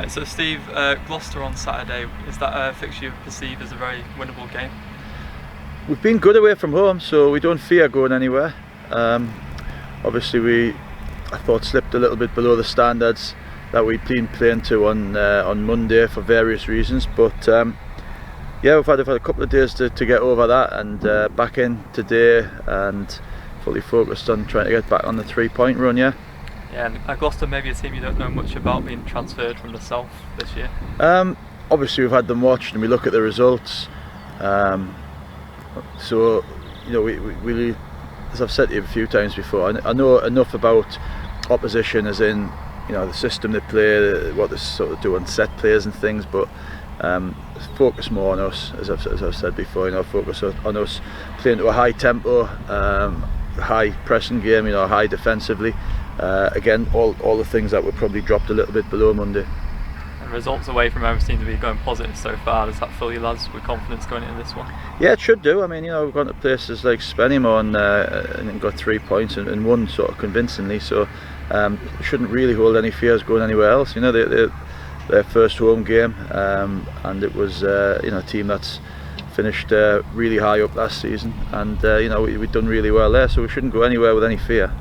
Right, so Steve, Gloucester on Saturday, is that a fixture you perceive as a very winnable game? We've been good away from home, so we don't fear going anywhere. Obviously I thought slipped a little bit below the standards that we'd been playing to on Monday for various reasons, but yeah, we've had a couple of days to get over that, and back in today and fully focused on trying to get back on the 3-point run. Yeah, and Gloucester, maybe a team you don't know much about, being transferred from the south this year. Obviously we've had them watched and we look at the results, so you know, we as I've said to you a few times before, I know enough about opposition, as in, you know, the system they play, what they sort of do on set plays and things, but focus more on us, as I've said before. You know, focus on us playing to a high tempo, high pressing game, you know, high defensively. Again, all the things that were probably dropped a little bit below Monday. And results away from home seem to be going positive so far. Does that fill you lads with confidence going into this one? Yeah, it should do. I mean, you know, we've gone to places like Spennymoor and got 3 points and won sort of convincingly, so shouldn't really hold any fears going anywhere else. You know, their first home game, and it was you know, a team that's finished really high up last season, and you know, we've done really well there, so we shouldn't go anywhere with any fear.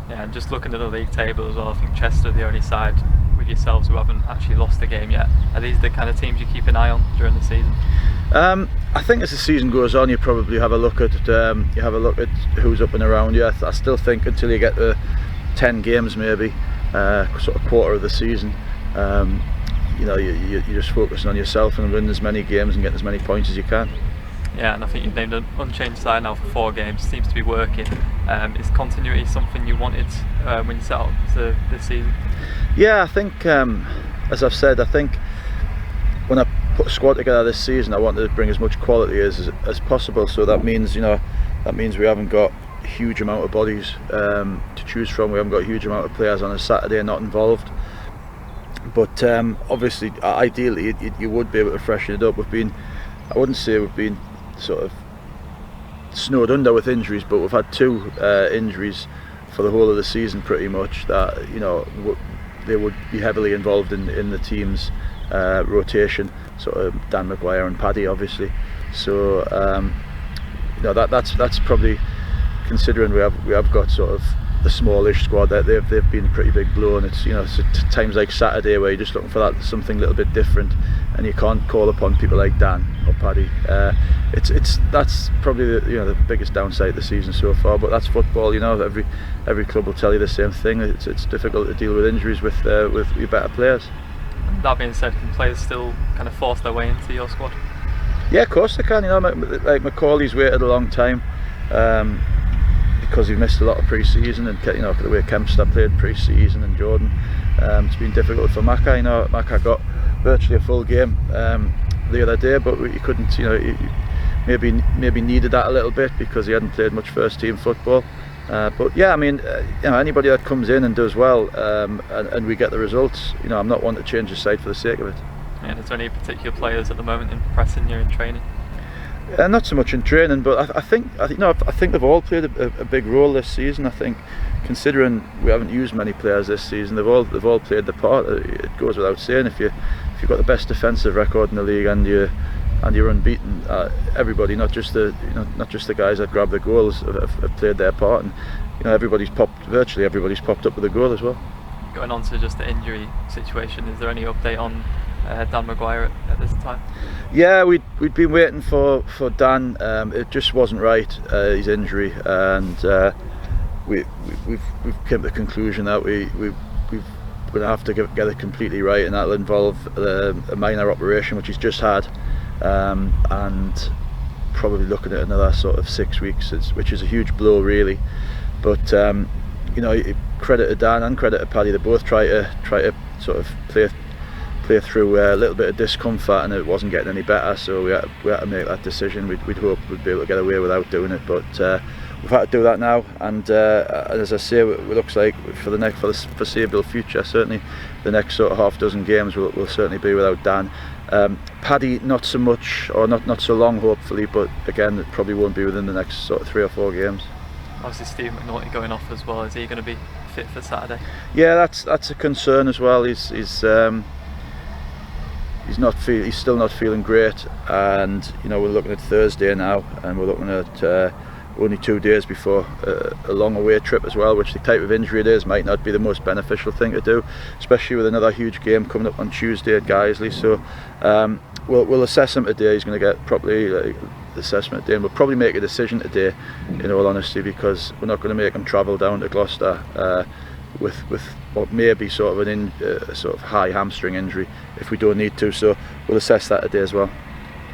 Yeah, and just looking at the league table as well, I think Chester are the only side with yourselves who haven't actually lost a game yet. Are these the kind of teams you keep an eye on during the season? I think as the season goes on, you probably have a look at who's up and around you. I still think until you get to 10 games, maybe sort of quarter of the season, you know, you're just focusing on yourself and winning as many games and getting as many points as you can. Yeah, and I think you've named an unchanged side now for 4 games. Seems to be working. Is continuity something you wanted when you set out to this season? Yeah, I think, as I've said, I think when I put a squad together this season, I wanted to bring as much quality as possible. So that means, you know, we haven't got a huge amount of bodies to choose from. We haven't got a huge amount of players on a Saturday not involved. But obviously, ideally, you would be able to freshen it up. I wouldn't say we've been sort of snowed under with injuries, but we've had 2 injuries for the whole of the season pretty much, that, you know, they would be heavily involved in the team's rotation, sort of Dan Maguire and Paddy, obviously. So you know, that's probably, considering we have got sort of the smallish squad, that they've been a pretty big blow, and it's, you know, it's times like Saturday where you're just looking for that something a little bit different, and you can't call upon people like Dan or Paddy. That's probably the biggest downside of the season so far, but that's football. You know, every club will tell you the same thing. It's difficult to deal with injuries with your better players. That being said, can players still kind of force their way into your squad? Yeah, of course they can. You know, like Macaulay's waited a long time, because he missed a lot of pre-season, and, you know, the way Kempster played pre-season, and Jordan, it's been difficult for Macca. You know, Macca got virtually a full game the other day, but he couldn't. You know, he maybe needed that a little bit because he hadn't played much first team football. But yeah, I mean, you know, anybody that comes in and does well, and we get the results, you know, I'm not one to change the side for the sake of it. And is there any particular players at the moment impressing you in training? Not so much in training, but I think they've all played a big role this season. I think, considering we haven't used many players this season, they've all played the part. It goes without saying, if you've got the best defensive record in the league and you're unbeaten, everybody, not just the guys that grab the goals, have played their part, and, you know, virtually everybody's popped up with a goal as well. Going on to just the injury situation, is there any update on Dan Maguire at this time? Yeah, we'd been waiting for Dan. It just wasn't right, his injury, and we've come to the conclusion that we're going to have to get it completely right, and that'll involve a minor operation which he's just had, and probably looking at another sort of 6 weeks, which is a huge blow really. But you know, credit to Dan and credit to Paddy, they both try to sort of play through a little bit of discomfort, and it wasn't getting any better, so we had to make that decision. We'd hope we'd be able to get away without doing it, but we've had to do that now, and as I say, it looks like for the foreseeable future, certainly the next sort of half dozen games will certainly be without Dan. Paddy, not so much, or not so long hopefully, but again, it probably won't be within the next sort of 3 or 4 games. Obviously Steve McNulty going off as well, is he going to be fit for Saturday? Yeah, that's a concern as well. he's still not feeling great, and we're looking at Thursday now, and we're looking at only 2 days before a long away trip as well, which the type of injury it is might not be the most beneficial thing to do, especially with another huge game coming up on Tuesday at Guiseley. So we'll assess him today. He's going to get properly the assessment today, and we'll probably make a decision today, in all honesty, because we're not going to make him travel down to Gloucester with what may be sort of sort of high hamstring injury if we don't need to. So we'll assess that today as well.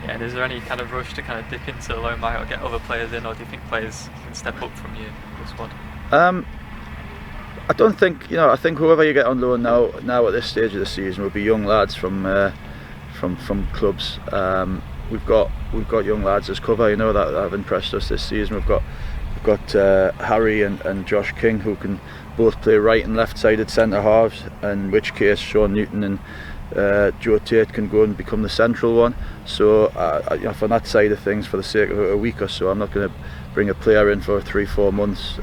Yeah, and is there any kind of rush to kind of dip into the loan market or get other players in, or do you think players can step up from your squad? I don't think, I think whoever you get on loan now at this stage of the season will be young lads from clubs. We've got young lads as cover, that have impressed us this season. We've got Harry and Josh King, who can both play right and left-sided centre halves, in which case Sean Newton and Joe Tate can go and become the central one. So from that side of things, for the sake of a week or so, I'm not going to bring a player in for 3-4 months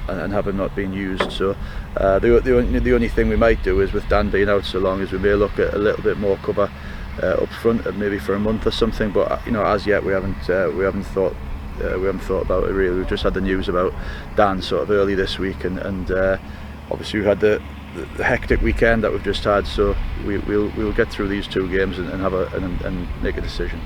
and have him not being used. So the only thing we might do is, with Dan being out so long, is we may look at a little bit more cover up front, maybe for a month or something. But as yet we haven't thought about it really. We've just had the news about Dan sort of early this week, and obviously we've had the hectic weekend that we've just had. So we'll get through these 2 games and make a decision.